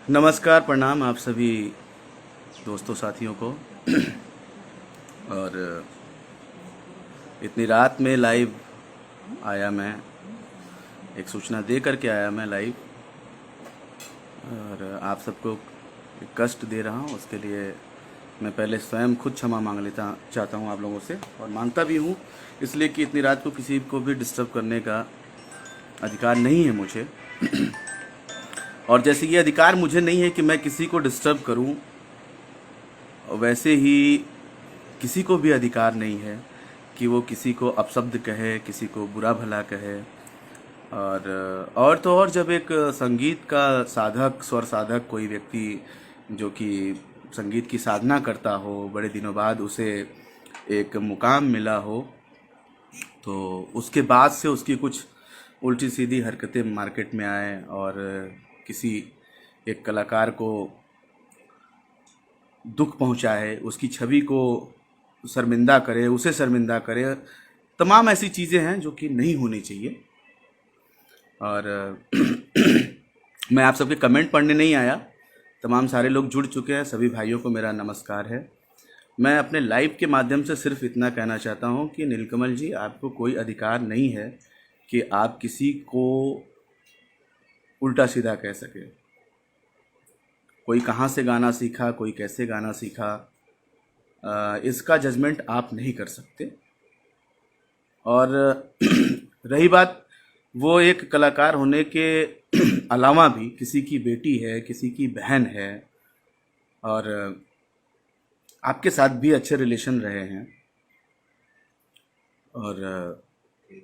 नमस्कार, प्रणाम आप सभी दोस्तों साथियों को। और इतनी रात में लाइव आया मैं, एक सूचना दे करके आया मैं लाइव, और आप सबको एक कष्ट दे रहा हूँ। उसके लिए मैं पहले स्वयं खुद क्षमा मांग लेता चाहता हूँ आप लोगों से, और मांगता भी हूँ, इसलिए कि इतनी रात को किसी को भी डिस्टर्ब करने का अधिकार नहीं है मुझे। और जैसे ये अधिकार मुझे नहीं है कि मैं किसी को डिस्टर्ब करूं, वैसे ही किसी को भी अधिकार नहीं है कि वो किसी को अपशब्द कहे, किसी को बुरा भला कहे। और तो और, जब एक संगीत का साधक, स्वर साधक कोई व्यक्ति जो कि संगीत की साधना करता हो, बड़े दिनों बाद उसे एक मुकाम मिला हो, तो उसके बाद से उसकी कुछ उल्टी सीधी हरकतें मार्केट में आए और किसी एक कलाकार को दुख पहुंचाए, उसकी छवि को शर्मिंदा करे, उसे शर्मिंदा करे, तमाम ऐसी चीज़ें हैं जो कि नहीं होनी चाहिए। और मैं आप सबके कमेंट पढ़ने नहीं आया, तमाम सारे लोग जुड़ चुके हैं, सभी भाइयों को मेरा नमस्कार है। मैं अपने लाइव के माध्यम से सिर्फ इतना कहना चाहता हूं कि नीलकमल जी, आपको कोई अधिकार नहीं है कि आप किसी को उल्टा सीधा कह सके। कोई कहाँ से गाना सीखा, कोई कैसे गाना सीखा, इसका जजमेंट आप नहीं कर सकते। और रही बात, वो एक कलाकार होने के अलावा भी किसी की बेटी है, किसी की बहन है, और आपके साथ भी अच्छे रिलेशन रहे हैं, और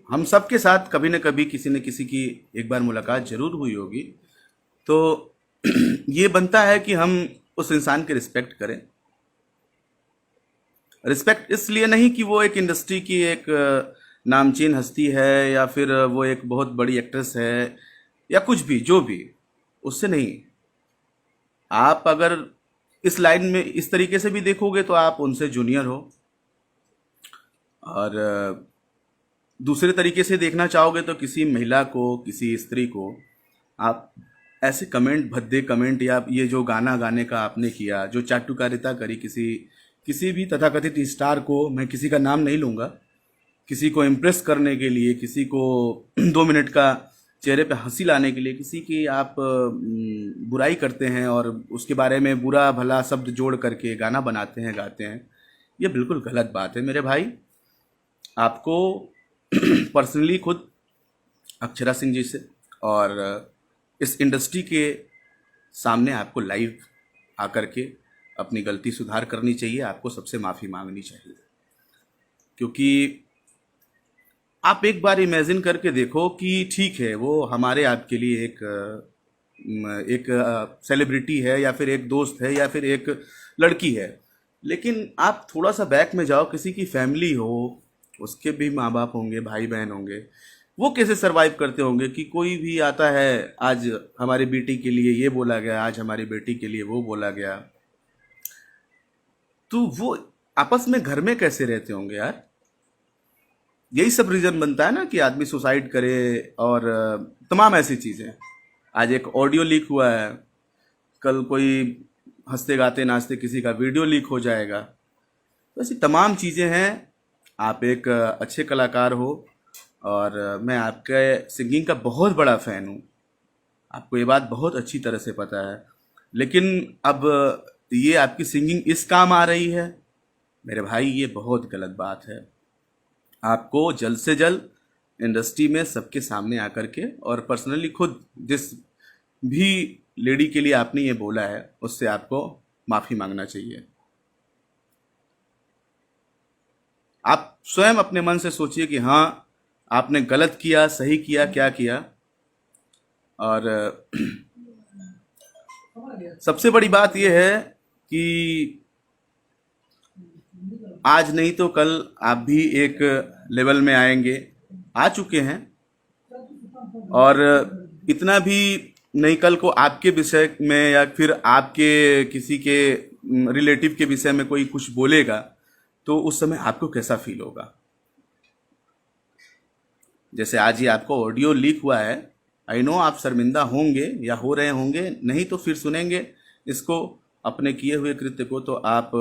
हम सब के साथ कभी न कभी किसी न किसी की एक बार मुलाकात जरूर हुई होगी। तो ये बनता है कि हम उस इंसान की रिस्पेक्ट करें। रिस्पेक्ट इसलिए नहीं कि वो एक इंडस्ट्री की एक नामचीन हस्ती है, या फिर वो एक बहुत बड़ी एक्ट्रेस है, या कुछ भी, जो भी, उससे नहीं। आप अगर इस लाइन में इस तरीके से भी देखोगे तो आप उनसे जूनियर हो, और दूसरे तरीके से देखना चाहोगे तो किसी महिला को, किसी स्त्री को आप ऐसे कमेंट, भद्दे कमेंट, या ये जो गाना गाने का आपने किया, जो चाटुकारिता करी किसी भी तथाकथित स्टार को, मैं किसी का नाम नहीं लूँगा, किसी को इम्प्रेस करने के लिए, किसी को 2 मिनट का चेहरे पे हंसी लाने के लिए किसी की आप बुराई करते हैं और उसके बारे में बुरा भला शब्द जोड़ करके गाना बनाते हैं, गाते हैं, ये बिल्कुल गलत बात है मेरे भाई। आपको पर्सनली खुद अक्षरा सिंह जी से और इस इंडस्ट्री के सामने आपको लाइव आकर के अपनी गलती सुधार करनी चाहिए, आपको सबसे माफ़ी मांगनी चाहिए। क्योंकि आप एक बार इमेजिन करके देखो कि ठीक है, वो हमारे आपके लिए एक सेलिब्रिटी है, या फिर एक दोस्त है, या फिर एक लड़की है, लेकिन आप थोड़ा सा बैक में जाओ, किसी की फैमिली हो, उसके भी माँ बाप होंगे, भाई बहन होंगे, वो कैसे सरवाइव करते होंगे कि कोई भी आता है, आज हमारी बेटी के लिए ये बोला गया, आज हमारी बेटी के लिए वो बोला गया, तो वो आपस में घर में कैसे रहते होंगे यार। यही सब रीज़न बनता है ना कि आदमी सुसाइड करे, और तमाम ऐसी चीज़ें। आज एक ऑडियो लीक हुआ है, कल कोई हंसते गाते नाचते किसी का वीडियो लीक हो जाएगा। तो ऐसी तमाम चीज़ें हैं। आप एक अच्छे कलाकार हो, और मैं आपके सिंगिंग का बहुत बड़ा फ़ैन हूँ, आपको ये बात बहुत अच्छी तरह से पता है। लेकिन अब ये आपकी सिंगिंग इस काम आ रही है, मेरे भाई, ये बहुत गलत बात है। आपको जल्द से जल्द इंडस्ट्री में सबके सामने आकर के, और पर्सनली खुद जिस भी लेडी के लिए आपने ये बोला है, उससे आपको माफ़ी मांगना चाहिए। आप स्वयं अपने मन से सोचिए कि हाँ, आपने गलत किया, सही किया, क्या किया। और सबसे बड़ी बात यह है कि आज नहीं तो कल आप भी एक लेवल में आएंगे, आ चुके हैं, और इतना भी नहीं, कल को आपके विषय में या फिर आपके किसी के रिलेटिव के विषय में कोई कुछ बोलेगा, तो उस समय आपको कैसा फील होगा। जैसे आज ही आपको ऑडियो लीक हुआ है, आई नो आप शर्मिंदा होंगे या हो रहे होंगे, नहीं तो फिर सुनेंगे इसको, अपने किए हुए कृत्य को, तो आप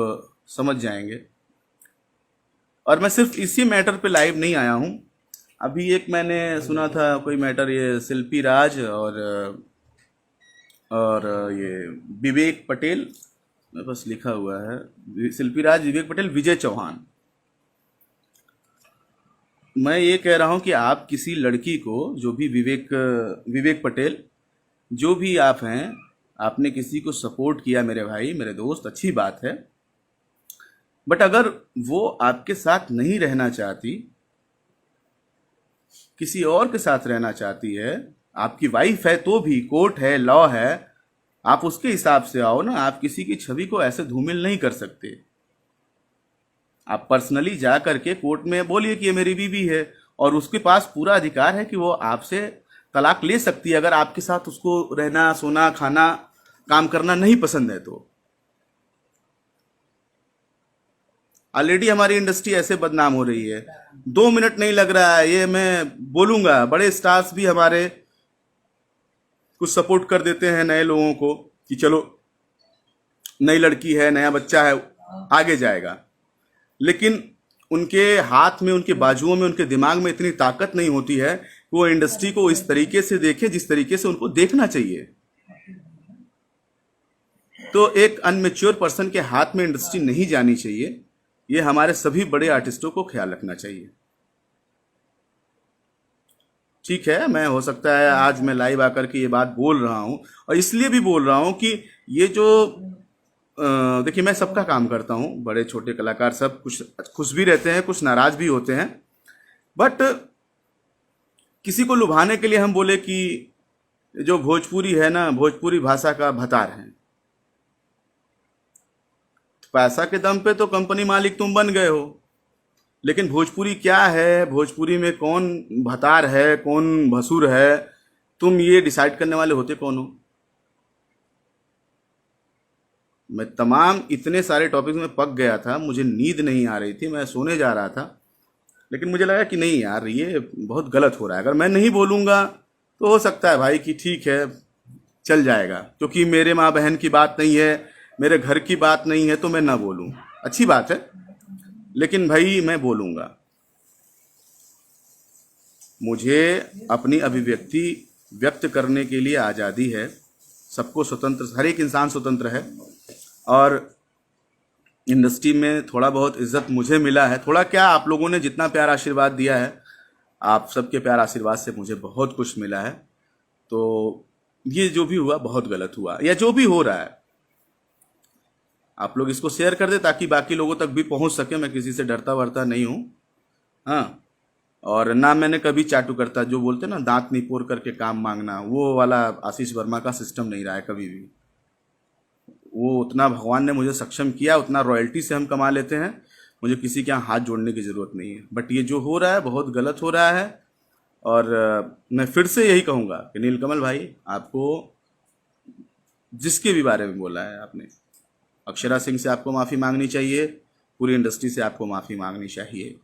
समझ जाएंगे। और मैं सिर्फ इसी मैटर पे लाइव नहीं आया हूँ। अभी एक मैंने सुना था कोई मैटर, ये शिल्पी राज और ये विवेक पटेल, मेरे पास लिखा हुआ है, शिल्पी राज, विवेक पटेल, विजय चौहान। मैं ये कह रहा हूँ कि आप किसी लड़की को, जो भी विवेक पटेल, जो भी आप हैं, आपने किसी को सपोर्ट किया मेरे भाई, मेरे दोस्त, अच्छी बात है। बट अगर वो आपके साथ नहीं रहना चाहती, किसी और के साथ रहना चाहती है, आपकी वाइफ है तो भी, कोर्ट है, लॉ है, आप उसके हिसाब से आओ ना। आप किसी की छवि को ऐसे धूमिल नहीं कर सकते। आप पर्सनली जा करके कोर्ट में बोलिए कि ये मेरी बीवी है, और उसके पास पूरा अधिकार है कि वो आपसे तलाक ले सकती है अगर आपके साथ उसको रहना, सोना, खाना, काम करना नहीं पसंद है तो। ऑलरेडी हमारी इंडस्ट्री ऐसे बदनाम हो रही है। 2 मिनट नहीं लग रहा है, ये मैं बोलूंगा, बड़े स्टार्स भी हमारे कुछ सपोर्ट कर देते हैं नए लोगों को कि चलो नई लड़की है, नया बच्चा है, आगे जाएगा। लेकिन उनके हाथ में, उनके बाजुओं में, उनके दिमाग में इतनी ताकत नहीं होती है कि वो इंडस्ट्री को इस तरीके से देखें जिस तरीके से उनको देखना चाहिए। तो एक अनमेच्योर पर्सन के हाथ में इंडस्ट्री नहीं जानी चाहिए। ये हमारे सभी बड़े आर्टिस्टों को ख्याल रखना चाहिए। ठीक है, मैं हो सकता है आज मैं लाइव आकर के ये बात बोल रहा हूं, और इसलिए भी बोल रहा हूं कि ये जो देखिए, मैं सबका काम करता हूं, बड़े छोटे कलाकार सब, कुछ खुश भी रहते हैं, कुछ नाराज भी होते हैं। बट किसी को लुभाने के लिए हम बोले कि जो भोजपुरी है ना, भोजपुरी भाषा का भतार है, पैसा के दम पे तो कंपनी मालिक तुम बन गए हो, लेकिन भोजपुरी क्या है, भोजपुरी में कौन भतार है, कौन भसुर है, तुम ये डिसाइड करने वाले होते कौन हो? मैं तमाम इतने सारे टॉपिक में पक गया था, मुझे नींद नहीं आ रही थी, मैं सोने जा रहा था, लेकिन मुझे लगा कि नहीं यार, ये बहुत गलत हो रहा है। अगर मैं नहीं बोलूँगा तो हो सकता है भाई कि ठीक है, चल जाएगा, क्योंकि मेरे माँ बहन की बात नहीं है, मेरे घर की बात नहीं है, तो मैं ना बोलूँ, अच्छी बात है। लेकिन भाई मैं बोलूँगा, मुझे अपनी अभिव्यक्ति व्यक्त करने के लिए आज़ादी है। सबको स्वतंत्र, हर एक इंसान स्वतंत्र है, और इंडस्ट्री में थोड़ा बहुत इज्जत मुझे मिला है। थोड़ा क्या, आप लोगों ने जितना प्यार आशीर्वाद दिया है, आप सबके प्यार आशीर्वाद से मुझे बहुत कुछ मिला है। तो ये जो भी हुआ बहुत गलत हुआ, या जो भी हो रहा है, आप लोग इसको शेयर कर दे ताकि बाकी लोगों तक भी पहुंच सके। मैं किसी से डरता वरता नहीं हूँ, हाँ। और ना मैंने कभी चाटू करता, जो बोलते ना दांत निपोर करके काम मांगना, वो वाला आशीष वर्मा का सिस्टम नहीं रहा है कभी भी। वो उतना भगवान ने मुझे सक्षम किया, उतना रॉयल्टी से हम कमा लेते हैं, मुझे किसी के यहाँ हाथ जोड़ने की ज़रूरत नहीं है। बट ये जो हो रहा है बहुत गलत हो रहा है। और मैं फिर से यही कहूँगा कि नीलकमल भाई, आपको जिसके भी बारे में बोला है आपने, अक्षरा सिंह से आपको माफ़ी मांगनी चाहिए, पूरी इंडस्ट्री से आपको माफ़ी मांगनी चाहिए।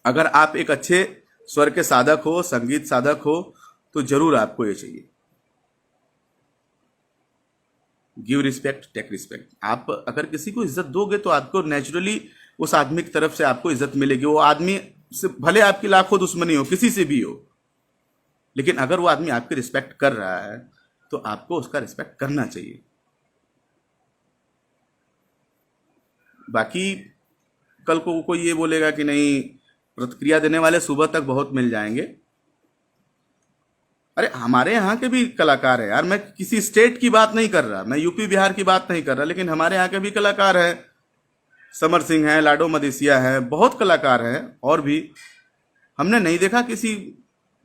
अगर आप एक अच्छे स्वर के साधक हो, संगीत साधक हो, तो जरूर आपको ये चाहिए। Give respect, take respect. आप अगर किसी को इज्जत दोगे तो आपको नेचुरली उस आदमी की तरफ से आपको इज्जत मिलेगी। वो आदमी से भले आपकी लाखों दुश्मनी हो, किसी से भी हो, लेकिन अगर वो आदमी आपकी रिस्पेक्ट कर रहा है तो आपको उसका रिस्पेक्ट करना चाहिए। बाकी कल को कोई ये बोलेगा कि नहीं, प्रतिक्रिया देने वाले सुबह तक बहुत मिल जाएंगे। अरे हमारे यहाँ के भी कलाकार हैं यार, मैं किसी स्टेट की बात नहीं कर रहा, मैं यूपी बिहार की बात नहीं कर रहा, लेकिन हमारे यहाँ के भी कलाकार हैं। समर सिंह हैं, लाडो मदेसिया हैं, बहुत कलाकार हैं। और भी हमने नहीं देखा किसी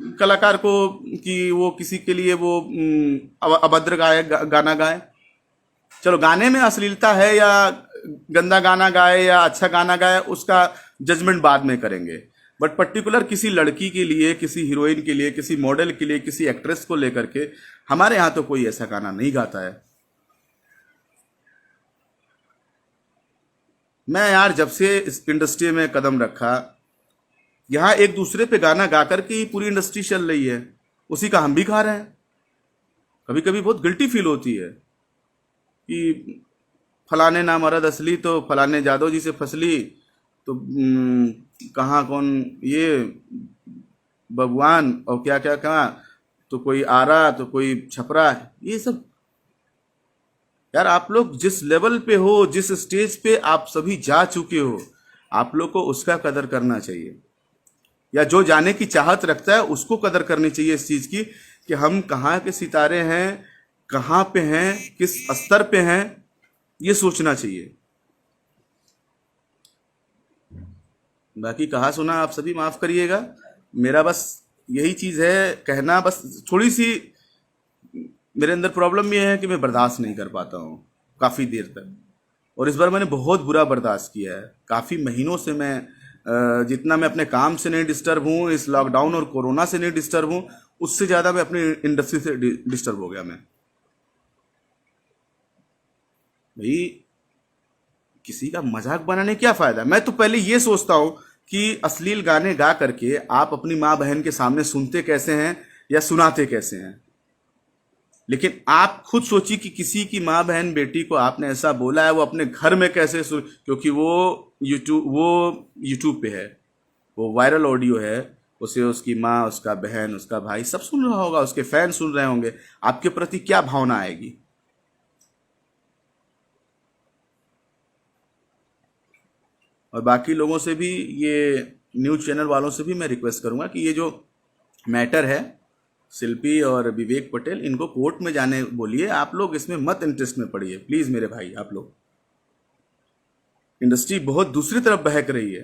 कलाकार को कि वो किसी के लिए वो अभद्र गाना गाए। चलो, गाने में अश्लीलता है या गंदा गाना गाए या अच्छा गाना गाए, उसका जजमेंट बाद में करेंगे। बट पर्टिकुलर किसी लड़की के लिए, किसी हीरोइन के लिए, किसी मॉडल के लिए, किसी एक्ट्रेस को लेकर के हमारे यहाँ तो कोई ऐसा गाना नहीं गाता है। मैं यार जब से इस इंडस्ट्री में कदम रखा, यहाँ एक दूसरे पे गाना गा करके ही पूरी इंडस्ट्री चल रही है। उसी का हम भी खा रहे हैं। कभी कभी बहुत गिल्टी फील होती है कि फलाने ना मरद असली तो फलाने जादव जी से फसली, तो कहाँ कौन ये भगवान और क्या क्या कहाँ, तो कोई आरा तो कोई छपरा, ये सब। यार आप लोग जिस लेवल पे हो, जिस स्टेज पे आप सभी जा चुके हो, आप लोग को उसका कदर करना चाहिए, या जो जाने की चाहत रखता है उसको कदर करनी चाहिए इस चीज की कि हम कहाँ के सितारे हैं, कहाँ पे हैं, किस स्तर पे हैं, ये सोचना चाहिए। बाकी कहा सुना आप सभी माफ करिएगा, मेरा बस यही चीज है कहना। बस थोड़ी सी मेरे अंदर प्रॉब्लम ये है कि मैं बर्दाश्त नहीं कर पाता हूँ काफ़ी देर तक, और इस बार मैंने बहुत बुरा बर्दाश्त किया है। काफ़ी महीनों से मैं जितना मैं अपने काम से नहीं डिस्टर्ब हूँ, इस लॉकडाउन और कोरोना से नहीं डिस्टर्ब हूँ, उससे ज़्यादा मैं अपनी इंडस्ट्री से डिस्टर्ब हो गया मैं। भाई किसी का मजाक बनाने क्या फ़ायदा। मैं तो पहले ये सोचता हूँ कि अश्लील गाने गा करके आप अपनी माँ बहन के सामने सुनते कैसे हैं या सुनाते कैसे हैं। लेकिन आप खुद सोचिए कि किसी की माँ बहन बेटी को आपने ऐसा बोला है, वो अपने घर में कैसे सुन, क्योंकि वो यूट्यूब पे है, वो वायरल ऑडियो है, उसे उसकी माँ, उसका बहन, उसका भाई सब सुन रहा होगा, उसके फैन सुन रहे होंगे, आपके प्रति क्या भावना आएगी। और बाकी लोगों से भी, ये न्यूज चैनल वालों से भी मैं रिक्वेस्ट करूंगा कि ये जो मैटर है शिल्पी और विवेक पटेल, इनको कोर्ट में जाने बोलिए। आप लोग इसमें मत इंटरेस्ट में पड़िए प्लीज मेरे भाई। आप लोग, इंडस्ट्री बहुत दूसरी तरफ बहक रही है।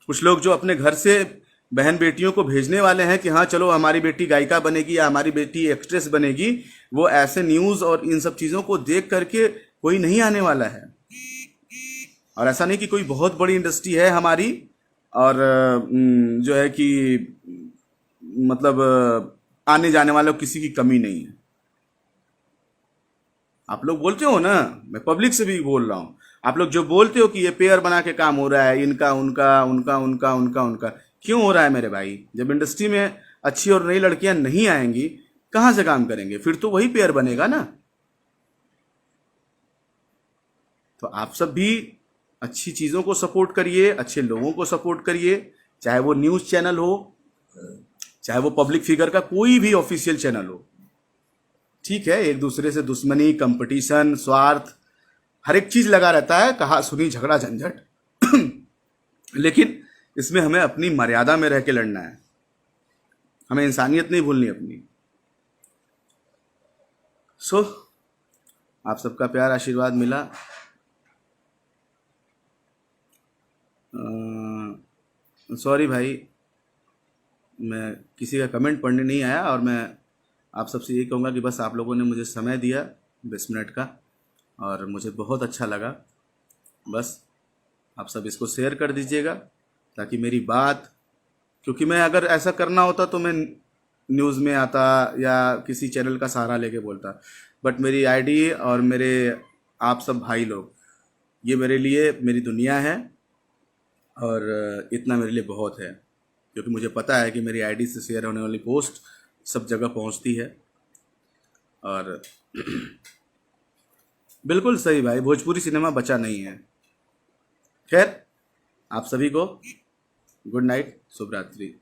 कुछ लोग जो अपने घर से बहन बेटियों को भेजने वाले हैं कि हाँ चलो हमारी बेटी गायिका बनेगी या हमारी बेटी एक्ट्रेस बनेगी, वो ऐसे न्यूज और इन सब चीजों को देख करके कोई नहीं आने वाला है। और ऐसा नहीं कि कोई बहुत बड़ी इंडस्ट्री है हमारी, और जो है कि मतलब आने जाने वालों किसी की कमी नहीं है। आप लोग बोलते हो ना, मैं पब्लिक से भी बोल रहा हूँ, आप लोग जो बोलते हो कि ये पेयर बना के काम हो रहा है, इनका उनका उनका उनका उनका उनका, क्यों हो रहा है मेरे भाई? जब इंडस्ट्री में अच्छी और नई लड़कियां नहीं आएंगी, कहाँ से काम करेंगे? फिर तो वही पेयर बनेगा ना। तो आप सब भी अच्छी चीज़ों को सपोर्ट करिए, अच्छे लोगों को सपोर्ट करिए, चाहे वो न्यूज़ चैनल हो, चाहे वो पब्लिक फिगर का कोई भी ऑफिशियल चैनल हो। ठीक है, एक दूसरे से दुश्मनी, कंपटीशन, स्वार्थ, हर एक चीज़ लगा रहता है, कहा सुनी, झगड़ा, झंझट। लेकिन इसमें हमें अपनी मर्यादा में रह के लड़ना है, हमें इंसानियत नहीं भूलनी अपनी। सो आप सबका प्यार आशीर्वाद मिला। सॉरी भाई, मैं किसी का कमेंट पढ़ने नहीं आया, और मैं आप सबसे यही कहूँगा कि बस आप लोगों ने मुझे समय दिया 20 मिनट का, और मुझे बहुत अच्छा लगा। बस आप सब इसको शेयर कर दीजिएगा ताकि मेरी बात, क्योंकि मैं अगर ऐसा करना होता तो मैं न्यूज़ में आता या किसी चैनल का सहारा लेके बोलता, बट मेरी आईडी और मेरे आप सब भाई लोग, ये मेरे लिए मेरी दुनिया है, और इतना मेरे लिए बहुत है, क्योंकि मुझे पता है कि मेरी आईडी से शेयर होने वाली पोस्ट सब जगह पहुंचती है। और बिल्कुल सही भाई, भोजपुरी सिनेमा बचा नहीं है। खैर, आप सभी को गुड नाइट, शुभ रात्रि।